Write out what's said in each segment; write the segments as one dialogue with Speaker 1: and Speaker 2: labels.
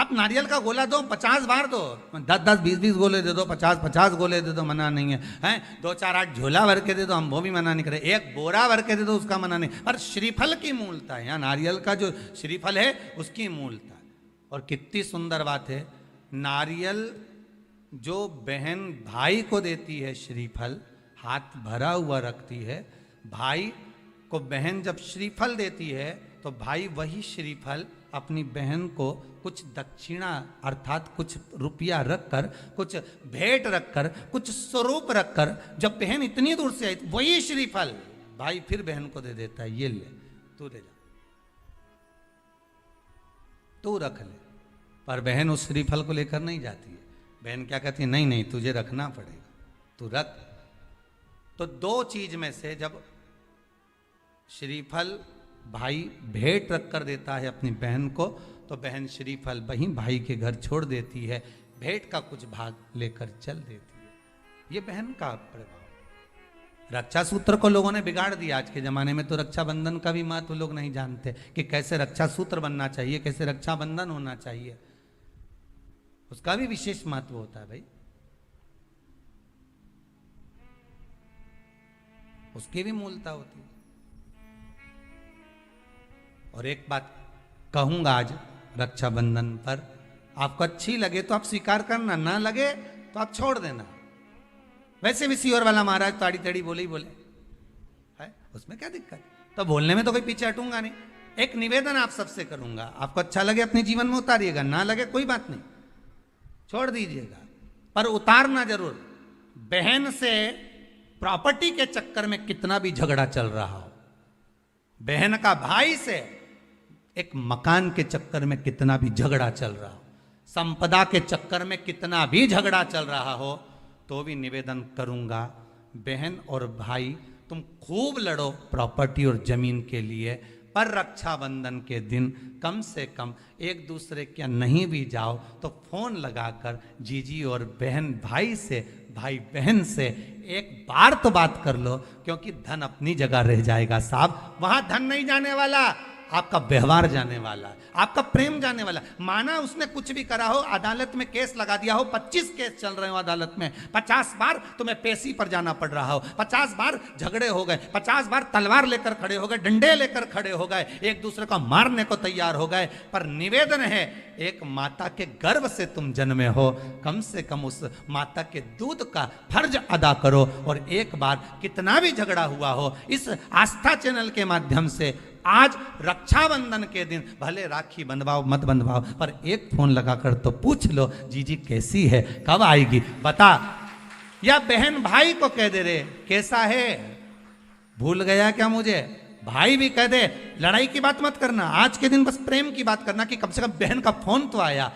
Speaker 1: आप नारियल का गोला दो 50 बार दो, 10-10, 20-20 गोले दे दो, 50-50 गोले दे दो, मना नहीं है, हैं 2-4-8 झोला भर के दे दो, हम वो भी मना नहीं करें, एक बोरा भर के दे दो, उसका मना नहीं। पर श्रीफल की मूलता है, यहाँ नारियल का जो श्रीफल है उसकी मूलता है। और कितनी सुंदर बात है, नारियल जो बहन भाई को देती है श्रीफल, हाथ भरा हुआ रखती है, भाई को बहन जब श्रीफल देती है तो भाई वही श्रीफल अपनी बहन को कुछ दक्षिणा अर्थात कुछ रुपया रखकर, कुछ भेंट रखकर, कुछ स्वरूप रखकर, जब बहन इतनी दूर से आई वही श्रीफल भाई फिर बहन को दे देता है, ये ले तू ले जा, तू रख ले। पर बहन उस श्रीफल को लेकर नहीं जाती है, बहन क्या कहती है, नहीं नहीं तुझे रखना पड़ेगा, तू रख। तो दो चीज में से जब श्रीफल भाई भेंट रख कर देता है अपनी बहन को, तो बहन श्रीफल वहीं भाई के घर छोड़ देती है, भेंट का कुछ भाग लेकर चल देती है। ये बहन का प्रभाव। रक्षा सूत्र को लोगों ने बिगाड़ दिया आज के जमाने में, तो रक्षाबंधन का भी महत्व लोग नहीं जानते कि कैसे रक्षा सूत्र बनना चाहिए, कैसे रक्षाबंधन होना चाहिए, उसका भी विशेष महत्व होता है भाई, उसकी भी मूलता होती है। और एक बात कहूंगा आज रक्षाबंधन पर, आपको अच्छी लगे तो आप स्वीकार करना, ना लगे तो आप छोड़ देना। वैसे भी सीहोर वाला महाराज ताड़ी तड़ी बोले ही बोले है, उसमें क्या दिक्कत, तो बोलने में तो कोई पीछे हटूंगा नहीं। एक निवेदन आप सबसे करूंगा, आपको अच्छा लगे अपने जीवन में उतारिएगा, ना लगे कोई बात नहीं छोड़ दीजिएगा, पर उतारना जरूर। बहन से प्रॉपर्टी के चक्कर में कितना भी झगड़ा चल रहा हो, बहन का भाई से एक मकान के चक्कर में कितना भी झगड़ा चल रहा हो, संपदा के चक्कर में कितना भी झगड़ा चल रहा हो, तो भी निवेदन करूंगा, बहन और भाई तुम खूब लड़ो प्रॉपर्टी और जमीन के लिए, पर रक्षाबंधन के दिन कम से कम एक दूसरे के नहीं भी जाओ तो फोन लगाकर जीजी और बहन भाई से, भाई बहन से एक बार तो बात कर लो, क्योंकि धन अपनी जगह रह जाएगा साहब, वहां धन नहीं जाने वाला, आपका व्यवहार जाने वाला, आपका प्रेम जाने वाला। माना उसने कुछ भी करा हो, अदालत में केस लगा दिया हो, 25 केस चल रहे हो अदालत में, 50 बार तुम्हें पेशी पर जाना पड़ रहा हो, 50 बार झगड़े हो गए, 50 बार तलवार लेकर खड़े हो गए, डंडे लेकर खड़े हो गए, एक दूसरे को मारने को तैयार हो गए, पर निवेदन है एक माता के गर्भ से तुम जन्मे हो, कम से कम उस माता के दूध का फर्ज अदा करो। और एक बार कितना भी झगड़ा हुआ हो, इस आस्था चैनल के माध्यम से आज रक्षाबंधन के दिन भले राखी बंधवाओ मत बंधवाओ, पर एक फोन लगाकर तो पूछ लो जीजी कैसी है, कब आएगी बता, या बहन भाई को कह दे रे कैसा है, भूल गया क्या मुझे, भाई भी कह दे, लड़ाई की बात मत करना, आज के दिन बस प्रेम की बात करना कि कम से कम बहन का फोन तो आया।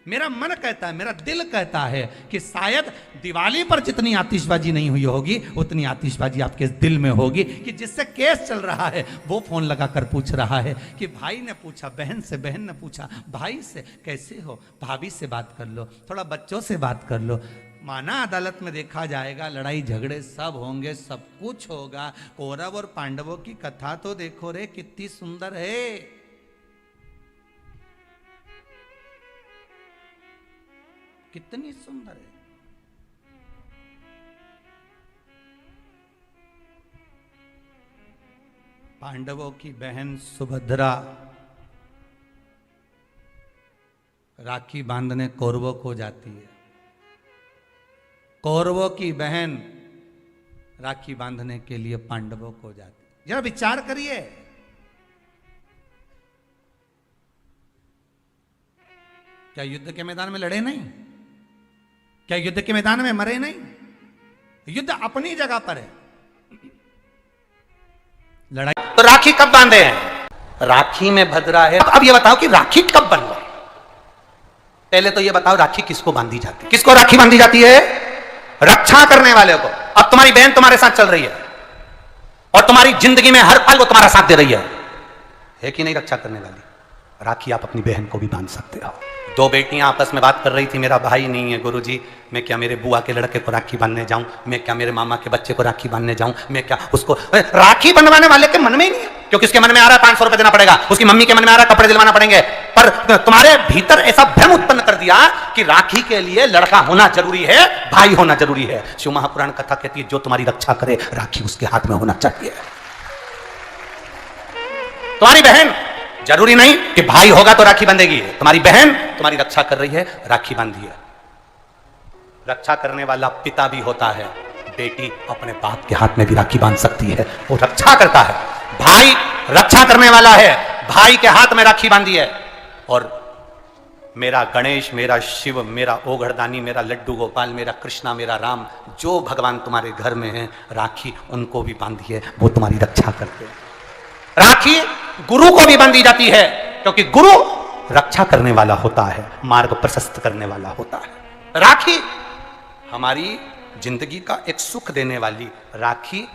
Speaker 1: मेरा मन कहता है, मेरा दिल कहता है कि शायद दिवाली पर जितनी आतिशबाजी नहीं हुई होगी उतनी आतिशबाजी आपके दिल में होगी, कि जिससे केस चल रहा है वो फोन लगाकर पूछ रहा है कि भाई ने पूछा बहन से, बहन ने पूछा भाई से कैसे हो, भाभी से बात कर लो, थोड़ा बच्चों से बात कर लो। माना अदालत में देखा जाएगा, लड़ाई झगड़े सब होंगे, सब कुछ होगा, कौरव और पांडवों की कथा तो देखो रे कितनी सुंदर है, कितनी सुंदर है। पांडवों की बहन सुभद्रा राखी बांधने कौरवों को जाती है, कौरवों की बहन राखी बांधने के लिए पांडवों को जाती है। जरा विचार करिए, क्या युद्ध के मैदान में लड़े नहीं, क्या युद्ध के मैदान में मरे नहीं, युद्ध अपनी जगह पर है, लड़ाई। तो राखी कब बांधे हैं, राखी में भद्रा है। अब ये बताओ कि राखी कब बन गई, पहले तो ये बताओ राखी किसको बांधी जाती है, किसको राखी बांधी जाती है, रक्षा करने वाले को। अब तुम्हारी बहन तुम्हारे साथ चल रही है और तुम्हारी जिंदगी में हर पल वो तुम्हारा साथ दे रही है कि नहीं रक्षा करने वाली, राखी आप अपनी बहन को भी बांध सकते हो। दो बेटियां आपस में बात कर रही थी, मेरा भाई नहीं है गुरुजी, मैं क्या मेरे बुआ के लड़के को राखी बांधने जाऊं, मैं क्या मेरे मामा के बच्चे को राखी बांधने जाऊं, मैं क्या उसको, राखी बंधवाने वाले के मन में ही नहीं है, क्योंकि उसके मन में आ रहा है 500 रुपए देना पड़ेगा, उसकी मम्मी के मन में आ रहा है कपड़े दिलवाना पड़ेंगे,
Speaker 2: पर तुम्हारे भीतर ऐसा भ्रम उत्पन्न कर दिया कि राखी के लिए लड़का होना जरूरी है, भाई होना जरूरी है। शिव महापुराण कथा कहती है जो तुम्हारी रक्षा करे राखी उसके हाथ में होना चाहिए। तुम्हारी बहन जरूरी नहीं कि भाई होगा तो राखी बंधेगी, तुम्हारी बहन तुम्हारी रक्षा कर रही है, राखी बांधिए। रक्षा करने वाला पिता भी होता है, बेटी अपने बाप के हाथ में भी राखी बांध सकती है, वो रक्षा करता है। भाई रक्षा करने वाला है, भाई के हाथ में राखी बांधी है। और मेरा गणेश, मेरा शिव, मेरा ओघड़दानी, मेरा लड्डू गोपाल, मेरा कृष्णा, मेरा राम, जो भगवान तुम्हारे घर में है, राखी उनको भी बांधी है, वो तुम्हारी रक्षा करते हैं। राखी गुरु को भी बांधी जाती है, क्योंकि गुरु रक्षा करने वाला होता है, मार्ग प्रशस्त करने वाला होता है। राखी हमारी जिंदगी का एक सुख देने वाली, राखी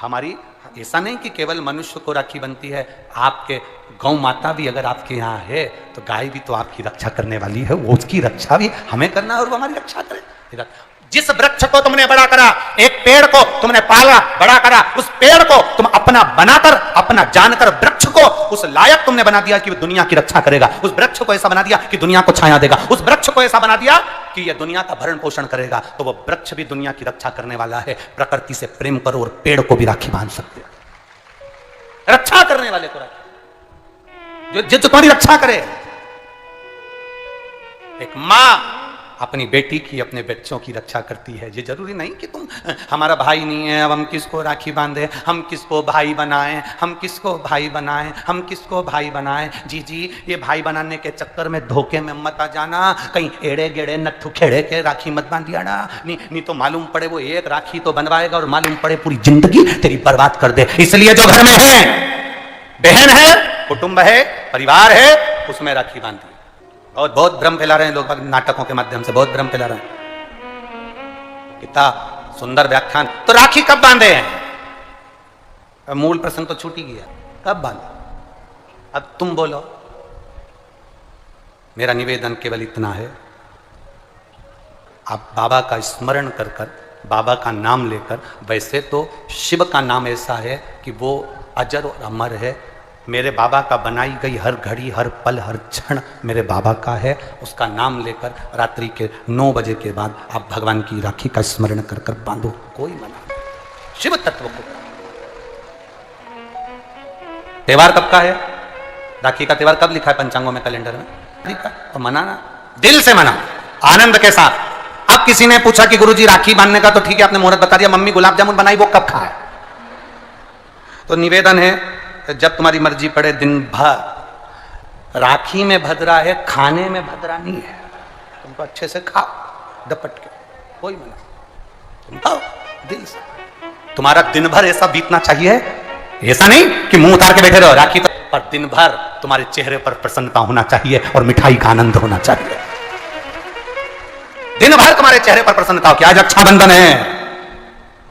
Speaker 2: हमारी, ऐसा नहीं कि केवल मनुष्य को राखी बनती है, आपके गौ माता भी अगर आपके यहाँ है तो गाय भी तो आपकी रक्षा करने वाली है, वो उसकी रक्षा भी हमें करना है और वो हमारी रक्षा करे। जिस वृक्ष को तुमने बड़ा करा, एक पेड़ को तुमने पाला, बड़ा करा, उस पेड़ को तुम अपना बनाकर, अपना जानकर वृक्ष को उस लायक तुमने बना दिया कि वो दुनिया की रक्षा करेगा। उस वृक्ष को ऐसा बना दिया कि दुनिया को छाया देगा। उस वृक्ष को ऐसा बना दिया कि यह दुनिया का भरण पोषण करेगा। तो वो वृक्ष भी दुनिया की रक्षा करने वाला है। प्रकृति से प्रेम करो और पेड़ को भी राखी बांध सकते हो। रक्षा करने वाले को राखी, जो तुम्हारी रक्षा करे। एक मां अपनी बेटी की, अपने बच्चों की रक्षा करती है। ये जरूरी नहीं कि तुम, हमारा भाई नहीं है अब हम किसको राखी बांधे, हम किसको भाई बनाएं, हम किसको भाई बनाएं, हम किसको भाई बनाएं। जी ये भाई बनाने के चक्कर में धोखे में मत आ जाना, कहीं एड़े गेड़े नट्ठू खेड़े के राखी मत बांधिया ना। नहीं तो मालूम पड़े वो एक राखी तो बनवाएगा और मालूम पड़े पूरी जिंदगी तेरी बर्बाद कर दे। इसलिए जो घर में है, बहन है, कुटुंब है, परिवार है, उसमें राखी बांधी। और बहुत भ्रम फैला रहे हैं लोग नाटकों के माध्यम से, बहुत भ्रम फैला रहे हैं। कितना सुंदर व्याख्यान। तो राखी कब बांधे हैं? मूल प्रसंग तो छूट ही गया, कब बांधे? अब तुम बोलो। मेरा निवेदन केवल इतना है, आप बाबा का स्मरण कर कर, बाबा का नाम लेकर, वैसे तो शिव का नाम ऐसा है कि वो अजर और अमर है। मेरे बाबा का बनाई गई हर घड़ी, हर पल, हर क्षण मेरे बाबा का है। उसका नाम लेकर रात्रि के 9 बजे के बाद आप भगवान की राखी का स्मरण कर कर बांधो, कोई मना नहीं। शिव तत्व को। त्योहार कब का है? राखी का त्योहार कब लिखा है पंचांगों में, कैलेंडर में? लिखा तो मनाना, दिल से मना, आनंद के साथ। अब किसी ने पूछा कि गुरुजी राखी बांधने का तो ठीक है, आपने मुहूर्त बता दिया, मम्मी गुलाब जामुन बनाई, वो कब खाए? तो निवेदन है, जब तुम्हारी मर्जी पड़े दिन भर। राखी में भद्रा है, खाने में भद्रा नहीं है। तुमको अच्छे से खाओ दपट के, कोई मना, तुम खाओ दिल से। तुम्हारा दिन भर ऐसा बीतना चाहिए, ऐसा नहीं कि मुंह उतार के बैठे रहो राखी तो, पर दिन भर तुम्हारे चेहरे पर प्रसन्नता होना चाहिए और मिठाई का आनंद होना चाहिए। दिन भर तुम्हारे चेहरे पर प्रसन्नता हो कि आज रक्षाबंधन है।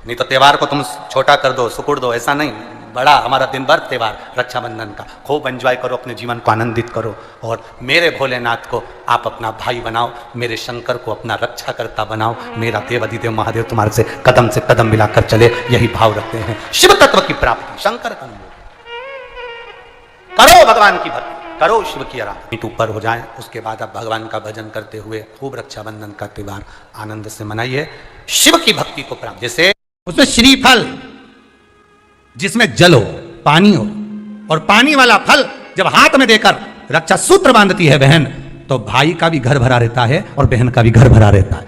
Speaker 2: नहीं तो त्योहार को तुम छोटा कर दो, सुकुड़ दो, ऐसा नहीं। बड़ा हमारा दिन भर त्योहार रक्षाबंधन का, खूब एंजॉय करो, अपने जीवन को आनंदित करो। और मेरे भोलेनाथ को आप अपना भाई बनाओ, मेरे शंकर को अपना रक्षाकर्ता बनाओ। मेरा देव अधिदेव महादेव तुम्हारे से कदम मिलाकर चले, यही भाव रखते हैं। शिव तत्व की प्राप्ति, शंकर का नाम करो, भगवान की भक्ति करो, शिव की आराधना ऊपर हो जाए। उसके बाद आप भगवान का भजन करते हुए खूब रक्षाबंधन का त्योहार आनंद से मनाइए। शिव की भक्ति को प्राप्त, जैसे
Speaker 1: उसमें श्रीफल, जिसमें जल हो, पानी हो, और पानी वाला फल जब हाथ में देकर रक्षा सूत्र बांधती है बहन, तो भाई का भी घर भरा रहता है और बहन का भी घर भरा रहता है।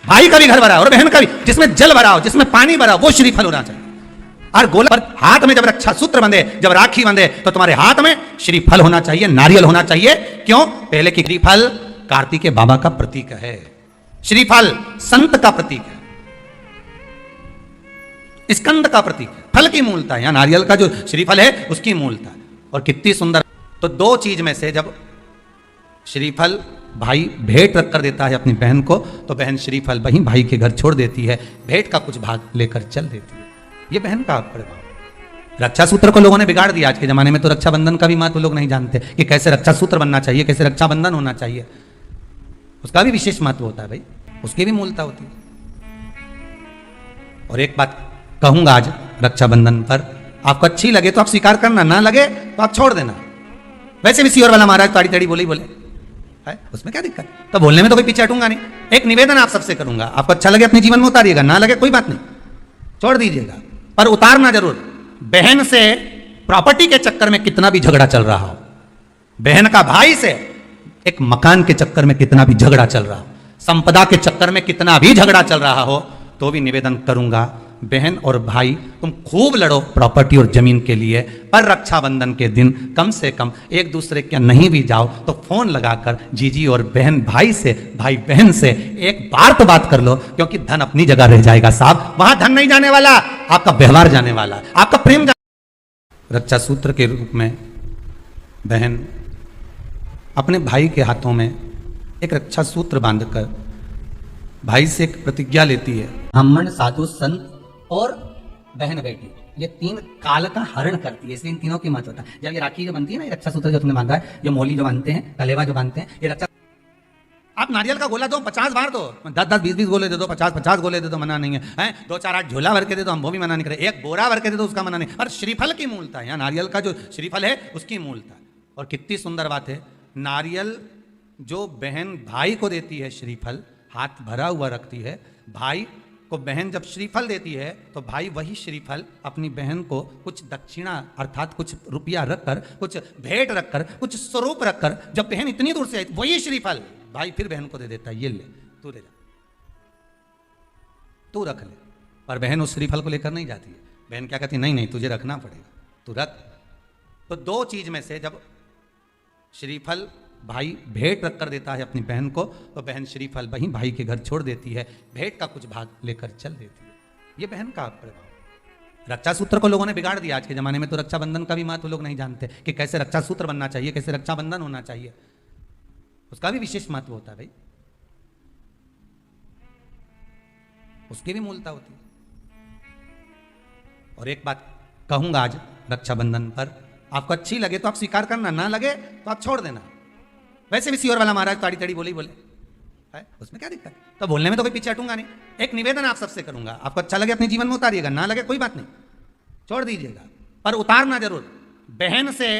Speaker 1: भाई का भी घर भरा और बहन का भी, जिसमें जल भरा हो, जिसमें पानी भरा हो, वो श्रीफल होना चाहिए। और गोला पर हाथ में जब रक्षा सूत्र बंधे, जब राखी बंधे, तो तुम्हारे हाथ में श्रीफल होना चाहिए, नारियल होना चाहिए। क्यों? पहले की श्रीफल कार्तिकेय बाबा का प्रतीक है। श्रीफल संत का प्रतीक है, स्कंद का प्रतीक है। फल की मूलता है, यहां नारियल का जो श्रीफल है उसकी मूलता है। और कितनी सुंदर। तो दो चीज में से जब श्रीफल भाई भेंट रख कर देता है अपनी बहन को, तो बहन श्रीफल वहीं भाई के घर छोड़ देती है, भेंट का कुछ भाग लेकर चल देती है। ये बहन का प्रभाव। रक्षा सूत्र को लोगों ने बिगाड़ दिया। आज के जमाने में तो रक्षाबंधन का भी महत्व लोग नहीं जानते कि कैसे रक्षा सूत्र बनना चाहिए, कैसे रक्षाबंधन होना चाहिए। उसका भी विशेष महत्व होता है भाई, उसकी भी मूलता होती है। और एक बात कहूंगा आज रक्षाबंधन पर, आपको अच्छी लगे तो आप स्वीकार करना, ना लगे तो आप छोड़ देना। वैसे भी सियोर वाला महाराज ताड़ी तड़ी बोले ही बोले है, उसमें क्या दिक्कत? तो बोलने में तो कोई पीछे हटूंगा नहीं। एक निवेदन आप सबसे करूंगा, आपको अच्छा लगे अपने जीवन में उतारिएगा, ना लगे कोई बात नहीं, छोड़ दीजिएगा, पर उतारना जरूर। बहन से प्रॉपर्टी के चक्कर में कितना भी झगड़ा चल रहा हो, बहन का भाई से एक मकान के चक्कर में कितना भी झगड़ा चल रहा हो, संपदा के चक्कर में कितना भी झगड़ा चल रहा हो, तो भी निवेदन करूंगा, बहन और भाई तुम खूब लड़ो प्रॉपर्टी और जमीन के लिए, पर रक्षाबंधन के दिन कम से कम एक दूसरे के नहीं भी जाओ तो फोन लगाकर जीजी और बहन भाई से, भाई बहन से एक बार तो बात कर लो, क्योंकि धन अपनी जगह रह जाएगा साहब, वहां धन नहीं जाने वाला, आपका व्यवहार जाने वाला, आपका प्रेम रक्षा सूत्र के रूप में बहन अपने भाई के हाथों में एक रक्षा सूत्र बांधकर भाई से एक प्रतिज्ञा लेती है। ब्राह्मण, साधु, संत और बहन बेटी, ये तीन काल का हरण करती है, इसलिए इन तीनों की महत्वता। जब ये राखी जो बनती है ना, ये रक्षा सूत्र जो तुमने बांधा है, जो मोली जो बांधते हैं, कलेवा जो बांधते हैं, ये रक्षा। आप नारियल का गोला दो 50 बार दो, 10-10, 20-20 गोले दे दो, 50-50 गोले दे दो, मना नहीं है, 2-4-8 झोला भर के दे दो, हम वो भी मना नहीं करें, एक बोरा भर के दे दो, उसका मना नहीं। और श्रीफल की मूलता है, यहाँ नारियल का जो श्रीफल है उसकी मूलता। और कितनी सुंदर बात है, नारियल जो बहन भाई को देती है, श्रीफल हाथ भरा हुआ रखती है, भाई को बहन जब श्रीफल देती है तो भाई वही श्रीफल अपनी बहन को कुछ दक्षिणा अर्थात कुछ रुपया रखकर, कुछ भेंट रखकर, कुछ स्वरूप रखकर, जब बहन इतनी दूर से आई वही श्रीफल भाई फिर बहन को दे देता है, ये ले तू ले जा, तू रख ले। पर बहन उस श्रीफल को लेकर नहीं जाती है, बहन क्या कहती है, नहीं नहीं तुझे रखना पड़ेगा, तू रख। तो दो चीज में से जब श्रीफल भाई भेंट रख कर देता है अपनी बहन को, तो बहन श्रीफल वहीं भाई के घर छोड़ देती है, भेंट का कुछ भाग लेकर चल देती है। ये बहन का प्रभाव। रक्षा सूत्र को लोगों ने बिगाड़ दिया आज के जमाने में, तो रक्षाबंधन का भी महत्व लोग नहीं जानते कि कैसे रक्षा सूत्र बनना चाहिए, कैसे रक्षाबंधन होना चाहिए, उसका भी विशेष महत्व होता है भाई, उसकी भी मूलता होती है। और एक बात कहूंगा आज रक्षाबंधन पर, आपको अच्छी लगे तो आप स्वीकार करना, ना लगे तो आप छोड़ देना। वैसे भी सियोर वाला महाराज ताड़ी तड़ी बोले ही बोले है, उसमें क्या दिक्कत? तो बोलने में तो कोई पीछे हटूंगा नहीं। एक निवेदन आप सबसे करूंगा, आपको अच्छा लगे अपने जीवन में उतारिएगा, ना लगे कोई बात नहीं, छोड़ दीजिएगा, पर उतारना जरूर। बहन से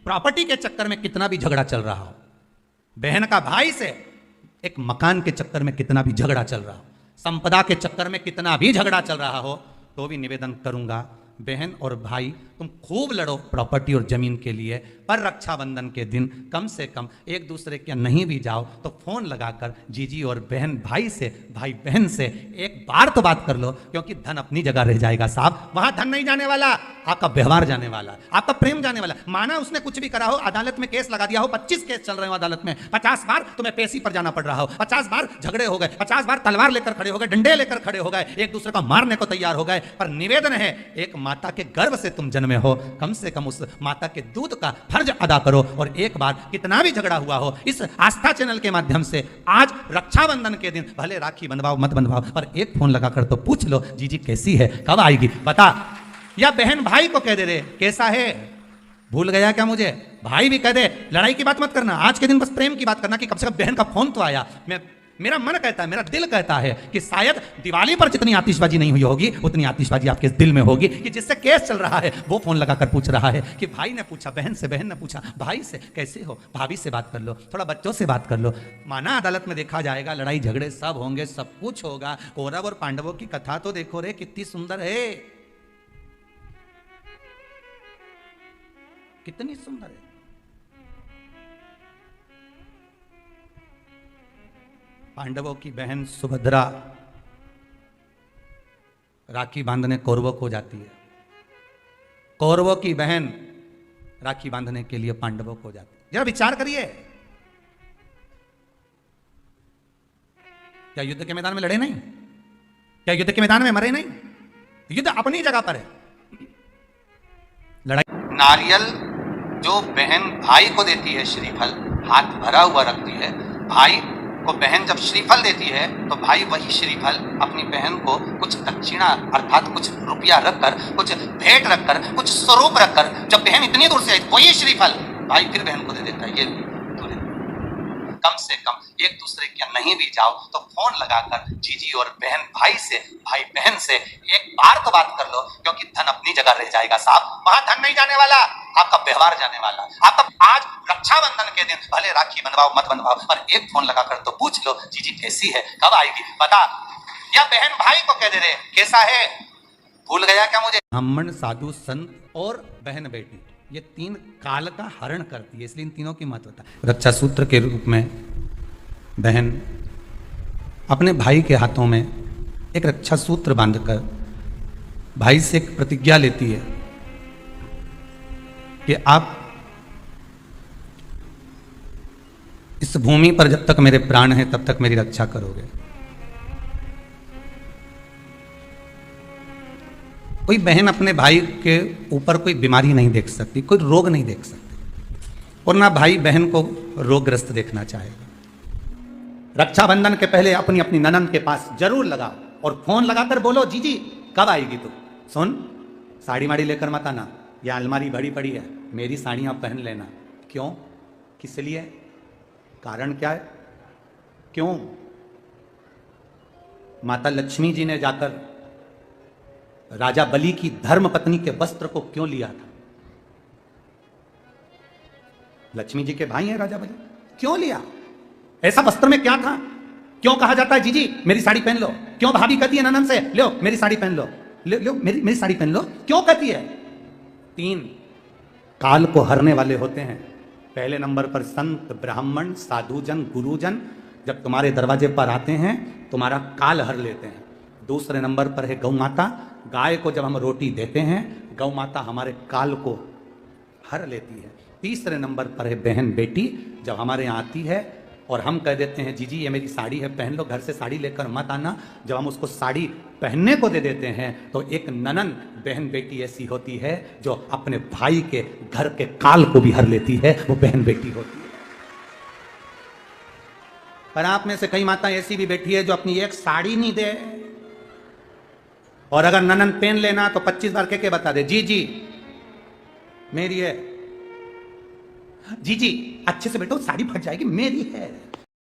Speaker 1: प्रॉपर्टी के चक्कर में कितना भी झगड़ा चल रहा हो, बहन का भाई से एक मकान के चक्कर में कितना भी झगड़ा चल रहा हो, संपदा के चक्कर में कितना भी झगड़ा चल रहा हो, तो भी निवेदन करूंगा, बहन और भाई तुम खूब लड़ो प्रॉपर्टी और जमीन के लिए, पर रक्षाबंधन के दिन कम से कम एक दूसरे के नहीं भी जाओ तो फोन लगाकर जीजी और बहन भाई से, भाई बहन से एक बार तो बात कर लो, क्योंकि धन अपनी जगह रह जाएगा साहब, वहां धन नहीं जाने वाला, आपका व्यवहार जाने वाला, आपका प्रेम जाने वाला। माना उसने कुछ भी करा हो, अदालत में केस लगा दिया हो, 25 केस चल रहे हो अदालत में, 50 बार तुम्हें पेशी पर जाना पड़ रहा हो, 50 बार झगड़े हो गए, 50 बार तलवार लेकर खड़े हो गए, डंडे लेकर खड़े हो गए, एक दूसरे को मारने को तैयार हो गए, पर निवेदन है, एक माता के गर्भ से तुम जन्मे हो, कम से कम उस माता के दूध का फर्ज अदा करो। और एक बार कितना भी झगड़ा हुआ हो, इस आस्था चैनल के माध्यम से आज रक्षाबंधन के दिन भले राखी बंधवाओ मत बंधवाओ, पर एक फोन लगाकर तो पूछ लो, जीजी कैसी है, कब आएगी बता। या बहन भाई को कह दे रे कैसा है, भूल गया क्या मुझे, भाई भी कह दे, लड़ाई की बात मत करना, आज के दिन बस प्रेम की बात करना कि कम से कम बहन का फोन तो आया। मेरा मन कहता है, मेरा दिल कहता है कि शायद दिवाली पर जितनी आतिशबाजी नहीं हुई होगी उतनी आतिशबाजी आपके दिल में होगी, कि जिससे केस चल रहा है वो फोन लगाकर पूछ रहा है कि भाई ने पूछा बहन से, बहन ने पूछा भाई से, कैसे हो, भाभी से बात कर लो, थोड़ा बच्चों से बात कर लो। माना अदालत में देखा जाएगा, लड़ाई झगड़े सब होंगे, सब कुछ होगा, कौरव और पांडवों की कथा तो देखो रे कितनी सुंदर है, कितनी सुंदर है। पांडवों की बहन सुभद्रा राखी बांधने कौरवों को जाती है, कौरवों की बहन राखी बांधने के लिए पांडवों को जाती है। जरा विचार करिए, क्या युद्ध के मैदान में लड़े नहीं, क्या युद्ध के मैदान में मरे नहीं, युद्ध अपनी जगह पर है। लड़ाई नारियल जो बहन भाई को देती है, श्रीफल हाथ भरा हुआ रखती है, भाई को बहन जब श्रीफल देती है तो भाई वही श्रीफल अपनी बहन को कुछ दक्षिणा अर्थात कुछ रुपया रखकर, कुछ भेंट रखकर, कुछ स्वरूप रखकर, जब बहन इतनी दूर से आई वही श्रीफल भाई फिर बहन को दे देता है, ये
Speaker 2: कम से कम एक दूसरे के नहीं भी जाओ तो फोन लगाकर जीजी और बहन भाई से, भाई बहन से एक बार तो बात कर लो, क्योंकि धन अपनी जगह रह जाएगा साहब, वहां धन नहीं जाने वाला, आपका व्यवहार जाने वाला। आपका आज रक्षाबंधन के दिन भले राखी बंधवाओ मत बंधवाओ, और एक फोन लगाकर तो पूछ लो जीजी कैसी है, कब आएगी बता, या बहन भाई को कह दे रहे कैसा है, भूल गया क्या मुझे।
Speaker 1: ब्राह्मण, साधु, संत और बहन बेटी, ये तीन काल का हरण करती है, इसलिए इन तीनों की महत्वता। रक्षा सूत्र के रूप में बहन अपने भाई के हाथों में एक रक्षा सूत्र बांधकर भाई से एक प्रतिज्ञा लेती है कि आप इस भूमि पर जब तक मेरे प्राण हैं तब तक मेरी रक्षा करोगे। कोई बहन अपने भाई के ऊपर कोई बीमारी नहीं देख सकती, कोई रोग नहीं देख सकती, और ना भाई बहन को रोगग्रस्त देखना चाहेगा। रक्षाबंधन के पहले अपनी अपनी ननंद के पास जरूर लगाओ और फोन लगाकर बोलो जीजी कब आएगी तू, सुन साड़ी माड़ी लेकर मत आना, या अलमारी भरी पड़ी है, मेरी साड़ियां पहन लेना। क्यों, किस लिए, कारण क्या है, क्यों? माता लक्ष्मी जी ने जाकर राजा बलि की धर्म पत्नी के वस्त्र को क्यों लिया था? लक्ष्मी जी के भाई हैं राजा बलि, क्यों लिया? ऐसा वस्त्र में क्या था? क्यों कहा जाता है जीजी मेरी साड़ी पहन लो? क्यों भाभी कहती है ननन से लो मेरी साड़ी पहन लो, लो मेरी साड़ी पहन लो, क्यों कहती है? तीन काल को हरने वाले होते हैं। पहले नंबर पर संत, ब्राह्मण, साधुजन, गुरुजन जब तुम्हारे दरवाजे पर आते हैं तुम्हारा काल हर लेते हैं। दूसरे नंबर पर है गौ माता, गाय को जब हम रोटी देते हैं गौ माता हमारे काल को हर लेती है। तीसरे नंबर पर है बहन बेटी, जब हमारे यहाँ आती है और हम कह देते हैं जीजी ये मेरी साड़ी है पहन लो, घर से साड़ी लेकर मत आना, जब हम उसको साड़ी पहनने को दे देते हैं तो एक ननन बहन बेटी ऐसी होती है जो अपने भाई के घर के काल को भी हर लेती है, वो बहन बेटी होती है। पर आप में से कई माता ऐसी भी बैठी है जो अपनी एक साड़ी नहीं दे, और अगर ननन पहन लेना तो 25 बार के बता दे जी जी मेरी है, जी जी अच्छे से बैठो साड़ी फट जाएगी मेरी है।